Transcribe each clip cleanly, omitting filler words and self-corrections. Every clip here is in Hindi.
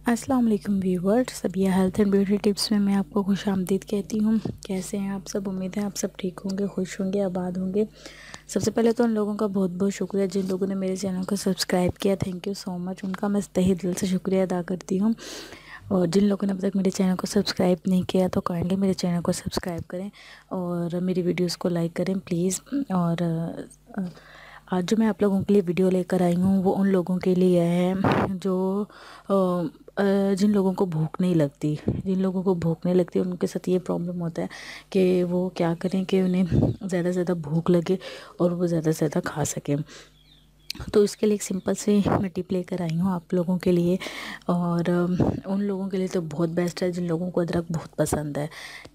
अस्सलाम वालेकुम viewers, Sabiya health and beauty tips में मैं आपको खुशामदीद कहती हूँ। कैसे हैं आप सब? उम्मीद है आप सब ठीक होंगे, खुश होंगे, आबाद होंगे। सबसे पहले तो उन लोगों का बहुत बहुत शुक्रिया जिन लोगों ने मेरे चैनल को सब्सक्राइब किया। थैंक यू सो मच, उनका मैं तहे दिल से शुक्रिया अदा करती हूँ। और जिन लोगों ने अब तक मेरे चैनल को सब्सक्राइब नहीं किया तो काइंडली मेरे चैनल को सब्सक्राइब करें और मेरी वीडियोज़ को लाइक करें प्लीज़। और आज जो मैं आप लोगों के लिए वीडियो लेकर आई हूँ वो उन लोगों के लिए है जो जिन लोगों को भूख नहीं लगती। उनके साथ ये प्रॉब्लम होता है कि वो क्या करें कि उन्हें ज़्यादा से ज़्यादा भूख लगे और वो ज़्यादा से ज़्यादा खा सकें। तो इसके लिए एक सिंपल सी मैं टिप लेकर आई हूँ आप लोगों के लिए। और उन लोगों के लिए तो बहुत बेस्ट है जिन लोगों को अदरक बहुत पसंद है।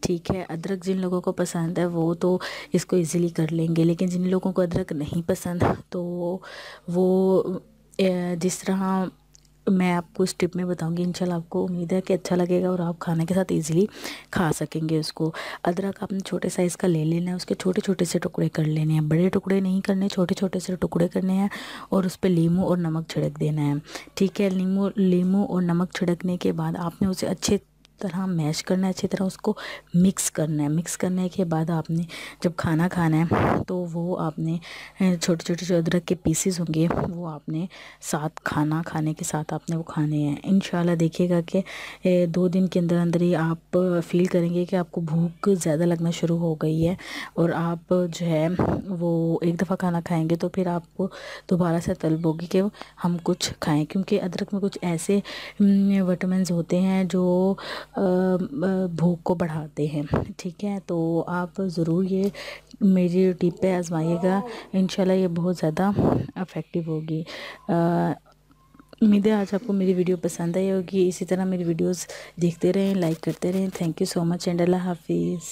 ठीक है, अदरक जिन लोगों को पसंद है वो तो इसको इजीली कर लेंगे, लेकिन जिन लोगों को अदरक नहीं पसंद तो वो जिस तरह मैं आपको इस टिप में बताऊंगी, इंशाल्लाह आपको उम्मीद है कि अच्छा लगेगा और आप खाने के साथ इजीली खा सकेंगे उसको। अदरक आपने छोटे साइज़ का ले लेना है, उसके छोटे छोटे से टुकड़े कर लेने हैं, बड़े टुकड़े नहीं करने, छोटे छोटे से टुकड़े करने हैं और उस पर नींबू और नमक छिड़क देना है। ठीक है, नींबू और नमक छिड़कने के बाद आपने उसे अच्छे तरह मैश करना है, अच्छी तरह उसको मिक्स करना है। मिक्स करने के बाद आपने जब खाना खाना है तो वो आपने छोटे छोटे जो अदरक के पीसेस होंगे वो आपने साथ खाना खाने के साथ आपने वो खाने हैं। इंशाल्लाह देखिएगा कि 2 दिन के अंदर अंदर ही आप फील करेंगे कि आपको भूख ज़्यादा लगना शुरू हो गई है और आप जो है वो एक दफ़ा खाना खाएंगे तो फिर आपको दोबारा से तलब होगी कि हम कुछ खाएं, क्योंकि अदरक में कुछ ऐसे विटामिन्स होते हैं जो भूख को बढ़ाते हैं। ठीक है, तो आप ज़रूर ये मेरी टिप पे आजमाइएगा, इंशाल्लाह ये बहुत ज़्यादा इफ़ेक्टिव होगी। उम्मीद है आज आपको मेरी वीडियो पसंद आई होगी। इसी तरह मेरी वीडियोस देखते रहें, लाइक करते रहें। Thank you so much and Allah हाफिज़।